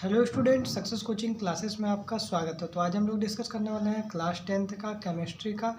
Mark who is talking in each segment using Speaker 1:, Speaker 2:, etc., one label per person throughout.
Speaker 1: Hello student, success coaching classes में आपका स्वागत है। तो आज हम लोग डिस्कस करने वाले हैं क्लास 10th का केमिस्ट्री का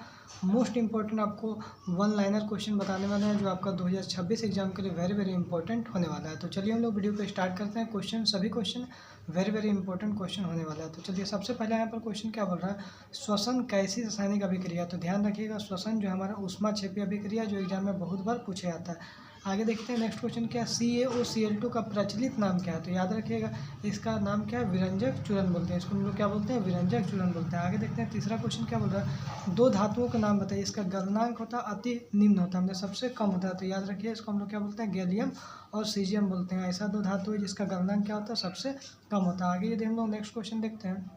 Speaker 1: मोस्ट इंपॉर्टेंट आपको वन लाइनर क्वेश्चन बताने वाले हैं जो आपका 2026 एग्जाम के लिए वेरी वेरी इंपॉर्टेंट होने वाला है। तो चलिए हम लोग वीडियो को स्टार्ट करते हैं। सभी question very very important question होने वाला है। तो चलिए सबसे पहले यहाँ पर क्वेश्चन क्या बोल रहा है, श्वसन कैसी रासायनिक अभिक्रिया। तो ध्यान रखिएगा, श्वसन जो हमारा ऊष्माक्षेपी अभिक्रिया जो एग्जाम में बहुत बार पूछा जाता है। आगे देखते हैं नेक्स्ट क्वेश्चन क्या है, CaOCl2 का प्रचलित नाम क्या है। तो याद रखिएगा इसका नाम क्या है, विरंजक चूर्ण बोलते हैं। इसको हम लोग क्या बोलते हैं, विरंजक चूर्ण बोलते हैं। आगे देखते हैं तीसरा क्वेश्चन क्या बोल रहा है, दो धातुओं का नाम बताइए, इसका गलनांक होता है अति निम्न होता है, मतलब सबसे कम होता है। तो याद रखिए इसको हम लोग क्या बोलते हैं, गैलियम और सीजियम बोलते हैं। ऐसा दो धातु है जिसका गलनांक क्या होता है, सबसे कम होता है। आगे यदि हम लोग नेक्स्ट क्वेश्चन देखते हैं,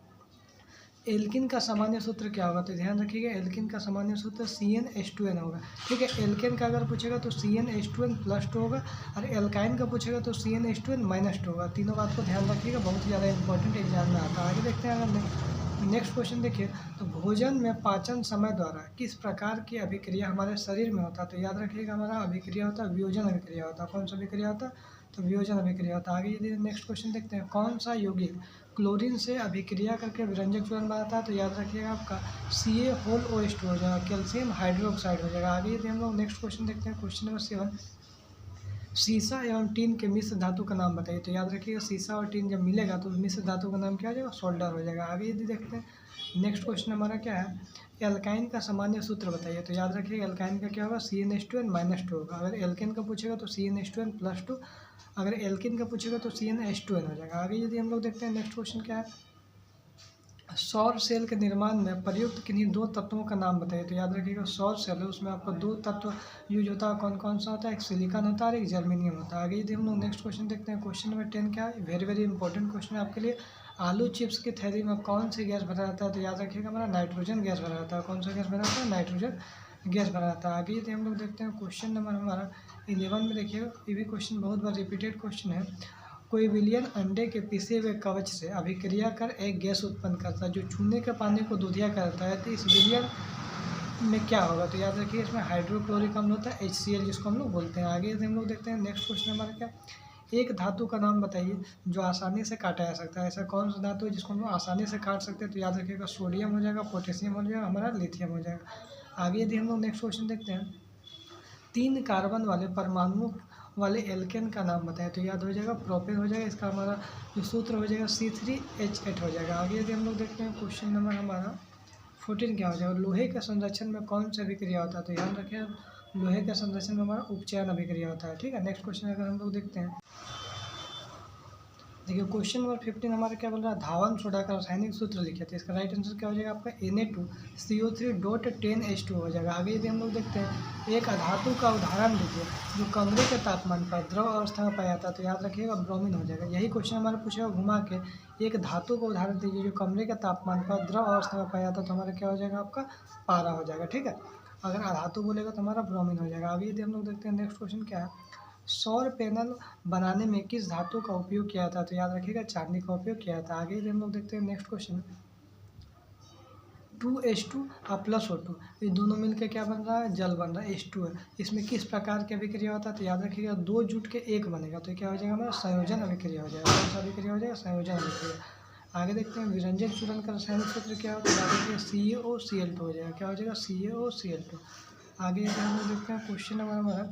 Speaker 1: एल्किन का सामान्य सूत्र क्या होगा। तो ध्यान रखिएगा एल्किन का सामान्य सूत्र CnH2n होगा। ठीक है, एल्केन का अगर पूछेगा तो CnH2n+2 होगा, और एल्काइन का पूछेगा तो CnH2n-2 होगा। तीनों बात को ध्यान रखिएगा, बहुत ही ज़्यादा इंपॉर्टेंट एग्जाम में आता है। आगे देखते हैं, अगर नेक्स्ट क्वेश्चन देखिए, तो भोजन में पाचन समय द्वारा किस प्रकार की अभिक्रिया हमारे शरीर में होता है। तो याद रखिएगा हमारा अभिक्रिया होता है, वियोजन अभिक्रिया होता है। कौन सा अभिक्रिया होता है, तो वियोजन अभिक्रिया होता है। आगे यदि नेक्स्ट क्वेश्चन देखते हैं, कौन सा यौगिक क्लोरीन से अभिक्रिया करके विरंजक चूर्ण बनाता है। तो याद रखिएगा आपका CaOH2 हो जाएगा, कैल्शियम हाइड्रोक्साइड हो जाएगा। आगे यदि हम लोग नेक्स्ट क्वेश्चन देखते हैं, क्वेश्चन नंबर 7, सीसा एवं टीन के मिश्र धातु का नाम बताइए। तो याद रखिएगा सीसा और टीन जब मिलेगा तो मिश्र धातु का नाम क्या हो जाएगा, सोल्डर हो जाएगा। आगे यदि देखते हैं नेक्स्ट क्वेश्चन हमारा क्या है, एल्काइन का सामान्य सूत्र बताइए। तो याद रखिएगा एल्काइन का क्या होगा, CnH2n-2 होगा। अगर एल्केन का पूछेगा तो CnH2n+2, अगर एल्किन का पूछेगा तो CnH2n हो जाएगा। आगे यदि हम लोग देखते हैं नेक्स्ट क्वेश्चन क्या है, सौर सेल के निर्माण में प्रयुक्त किन्हीं दो तत्वों का नाम बताइए। तो याद रखिएगा सौर सेल है, उसमें आपको दो तत्व यूज होता है। कौन कौन सा होता है, एक सिलिकॉन होता है और एक जर्मेनियम होता है। आगे यदि हम लोग नेक्स्ट क्वेश्चन देखते हैं, क्वेश्चन नंबर 10 क्या है, वेरी वेरी इंपॉर्टेंट क्वेश्चन है आपके लिए। आलू चिप्स की थैली में कौन सी गैस भरा रहता है। तो याद रखिएगा हमारा नाइट्रोजन गैस भरा रहता है। कौन सा गैस भरा रहता है, नाइट्रोजन गैस भरा रहता है। आगे यदि हम लोग देखते हैं क्वेश्चन नंबर हमारा 11 में देखिएगा, ये भी क्वेश्चन बहुत बार रिपीटेड क्वेश्चन है। कोई विलियन अंडे के पिसे हुए कवच से अभिक्रिया कर एक गैस उत्पन्न करता है जो छूने के पानी को दूधिया करता है। तो इस विलियन में क्या होगा। तो याद रखिए इसमें हाइड्रोक्लोरिक अम्ल होता है, HCl जिसको हम लोग बोलते हैं। आगे यदि हम लोग देखते हैं नेक्स्ट क्वेश्चन हमारा क्या, एक धातु का नाम बताइए जो आसानी से काटा जा सकता है। ऐसा कौन सा धातु है जिसको हम लोग आसानी से काट सकते हैं। तो याद रखिएगा सोडियम हो जाएगा, पोटेशियम हो जाएगा, हमारा लिथियम हो जाएगा। आगे यदि हम लोग नेक्स्ट क्वेश्चन देखते हैं, 3 कार्बन वाले परमाणु वाले एल्केन का नाम बताएं। तो याद हो जाएगा प्रोपेन हो जाएगा, इसका हमारा जो सूत्र हो जाएगा C3H8 हो जाएगा। आगे यदि हम लोग देखते हैं क्वेश्चन नंबर हमारा 14 क्या हो जाएगा, लोहे के संरक्षण में कौन सा अभिक्रिया होता है। तो ध्यान रखें लोहे के संरक्षण में हमारा उपचयन अभिक्रिया होता है। ठीक है, नेक्स्ट क्वेश्चन अगर हम लोग देखते हैं, देखिए क्वेश्चन नंबर 15 हमारा क्या बोल रहा है, धावन सोडा का रासायनिक सूत्र लिखे। तो इसका राइट आंसर क्या हो जाएगा आपका Na2CO3.10H2 हो जाएगा। आगे यदि हम लोग देखते हैं, एक अधातु का उदाहरण लीजिए जो कमरे के तापमान पर द्रव अवस्था में पाया जाता है। तो याद रखिएगा ब्रोमीन हो जाएगा। यही क्वेश्चन हमारा पूछेगा घुमा के, एक धातु का उदाहरण दीजिए जो कमरे के तापमान पर द्रव अवस्था में पाया जाता है। तो हमारा क्या हो जाएगा, आपका पारा हो जाएगा। ठीक है, अगर अधातु बोलेगा तो हमारा ब्रोमीन हो जाएगा। आगे यदि हम लोग देखते हैं नेक्स्ट क्वेश्चन क्या है, सौर पैनल बनाने में किस धातु का उपयोग किया था। तो याद रखिएगा चांदी का उपयोग किया था। आगे यदि हम लोग देखते हैं नेक्स्ट क्वेश्चन, 2H2 और +O2 ये दोनों मिलकर क्या बन रहा है, जल बन रहा है, H2 है। इसमें किस प्रकार की अभिक्रिया होता है। तो याद रखिएगा दो जुट के एक बनेगा। तो क्या हो जाएगा हमारा संयोजन अभिक्रिया हो जाएगा। कौन सा अभिक्रिया हो जाएगा, संयोजन अभिक्रिया। आगे देखते हैं विरंजक चूर्ण का रासायनिक सूत्र क्या होता है। याद रखिएगा CaOCl2 हो जाएगा। क्या हो जाएगा, CaOCl2। आगे यदि हम लोग देखते हैं क्वेश्चन नंबर हमारा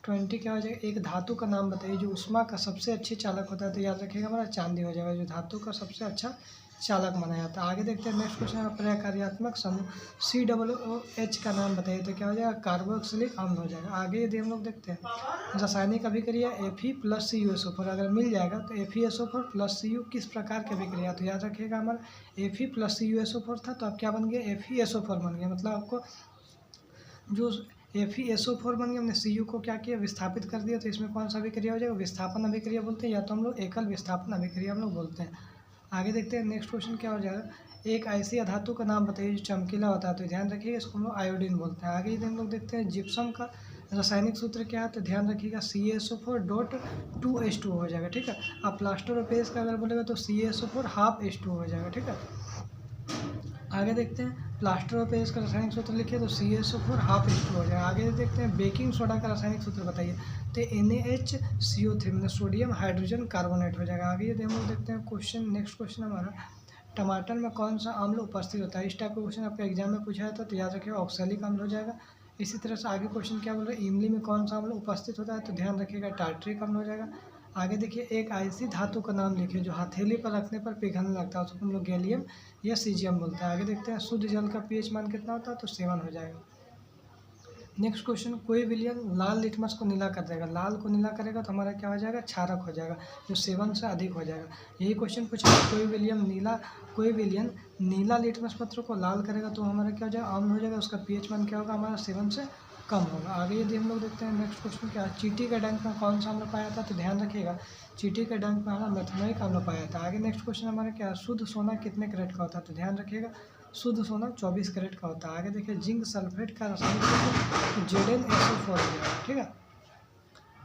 Speaker 1: 20 क्या हो जाएगा, एक धातु का नाम बताइए जो ऊष्मा का सबसे अच्छी चालक होता है। तो याद रखिएगा हमारा चांदी हो जाएगा, जो धातु का सबसे अच्छा चालक माना जाता है। आगे देखते हैं नेक्स्ट क्वेश्चन है, प्रकार्यात्मक समूह COOH का नाम बताइए। तो क्या हो जाएगा, कार्बोक्सिलिक अम्ल हो जाएगा। आगे यदि हम लोग देखते हैं रासायनिक अभिक्रिया Fe+CuSO4 अगर मिल जाएगा तो FeSO4+Cu किस प्रकार की अभिक्रिया। तो याद रखिएगा हमारा Fe+CuSO4 था, तो अब क्या बन गया, FeSO4 बन गया। मतलब आपको जो FeSO4 बन गया, हमने Cu को क्या किया, विस्थापित कर दिया। तो इसमें कौन सा अभिक्रिया हो जाएगा, विस्थापन अभिक्रिया बोलते हैं, या तो हम लोग एकल विस्थापन अभिक्रिया हम लोग बोलते हैं। आगे देखते हैं नेक्स्ट क्वेश्चन क्या हो जाएगा, एक ऐसी धातु का नाम बताइए जो चमकीला होता है। तो ध्यान रखिएगा इसको हम लोग आयोडीन बोलते हैं। आगे यदि हम लोग देखते हैं जिप्सम का रासायनिक सूत्र क्या है। तो ध्यान रखिएगा CaSO4.2H2 हो जाएगा। ठीक है, अब प्लास्टर ऑफ पेरिस का अगर बोलेगा तो CaSO4 ½ H2 हो जाएगा। ठीक है, आगे देखते हैं प्लास्टर ऑफ पेरिस का रासायनिक सूत्र लिखिए तो CaSO4 हाफ H2 हो जाएगा। आगे देखते हैं बेकिंग सोडा का रासायनिक सूत्र बताइए तो NaHCO3 मतलब सोडियम हाइड्रोजन कार्बोनेट हो जाएगा। आगे यदि हम लोग देखते हैं क्वेश्चन, नेक्स्ट क्वेश्चन हमारा टमाटर में कौन सा अम्ल उपस्थित होता है। इस टाइप का क्वेश्चन आपका एग्जाम में पूछा जाता है तो याद रखिएगा ऑक्सैलिक अम्ल हो जाएगा। इसी तरह से आगे क्वेश्चन क्या बोल रहे हैं, इमली में कौन सा अम्ल उपस्थित होता है तो ध्यान रखिएगा टार्ट्रिक अम्ल हो जाएगा। आगे देखिए एक ऐसी धातु का नाम लिखिए जो हथेली पर रखने पर पिघलने लगता है, उसको हम लोग गैलियम या सीजियम बोलते हैं। आगे देखते हैं शुद्ध जल का pH मान कितना होता है तो 7 हो जाएगा। नेक्स्ट क्वेश्चन, कोई विलियन लाल लिटमस को नीला कर देगा, लाल को नीला करेगा तो हमारा क्या हो जाएगा, क्षारक हो जाएगा जो 7 से अधिक हो जाएगा। यही क्वेश्चन पूछा कोई विलियन नीला लिटमस पत्र को लाल करेगा तो हमारा क्या हो जाएगा, अम्ल हो जाएगा, उसका pH मान क्या होगा हमारा 7 से कम होगा। आगे यदि हम लोग देखते हैं नेक्स्ट क्वेश्चन क्या है, चींटी के डंक में कौन सा अम्ल पाया जाता है तो ध्यान रखिएगा चींटी के डंक में हमारा मेथनोइक अम्ल पाया जाता है। आगे नेक्स्ट क्वेश्चन हमारा क्या है, शुद्ध सोना कितने कैरेट का होता है तो ध्यान रखिएगा शुद्ध सोना 24 कैरेट का होता है। आगे देखिए जिंक सल्फेट का रासायनिक सूत्र ZnSO4 हो जाएगा। ठीक है,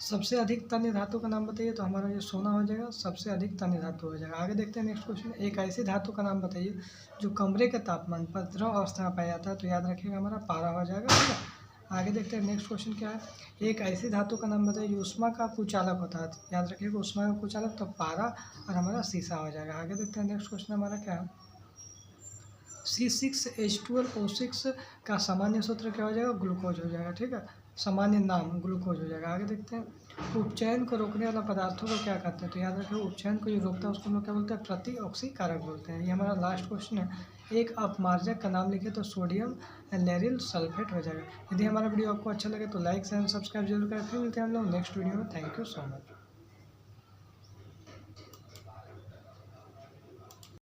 Speaker 1: सबसे अधिक तन्य धातु का नाम बताइए तो हमारा ये सोना हो जाएगा, सबसे अधिक तन्य धातु हो जाएगा। आगे देखते हैं नेक्स्ट क्वेश्चन, एक ऐसी धातु का नाम बताइए जो कमरे के तापमान पर द्रव अवस्था में पाया जाता है तो याद रखिएगा हमारा पारा हो जाएगा। ठीक है, आगे देखते हैं नेक्स्ट क्वेश्चन क्या है, एक ऐसी धातु का नाम बताइए जो ऊष्मा का कुचालक होता है, याद रखिएगा ऊष्मा का कुचालक तो पारा और हमारा शीशा हो जाएगा। आगे देखते हैं नेक्स्ट क्वेश्चन हमारा क्या है, C6H12O6 का सामान्य सूत्र क्या हो जाएगा, ग्लूकोज हो जाएगा। ठीक है, सामान्य नाम ग्लूकोज हो जाएगा। आगे देखते हैं उपचयन को रोकने वाला पदार्थों को क्या कहते हैं तो याद रखिए उपचयन को जो रोकता है उसको हम लोग क्या बोलते हैं, प्रतिऑक्सीकारक बोलते हैं। ये हमारा लास्ट क्वेश्चन है, एक अपमार्जक का नाम लिखे तो सोडियम लेरिल सल्फेट हो जाएगा। यदि हमारा वीडियो आपको अच्छा लगे तो लाइक एंड सब्सक्राइब जरूर करें। फिर मिलते हैं हम लोग नेक्स्ट वीडियो में। Thank you so much.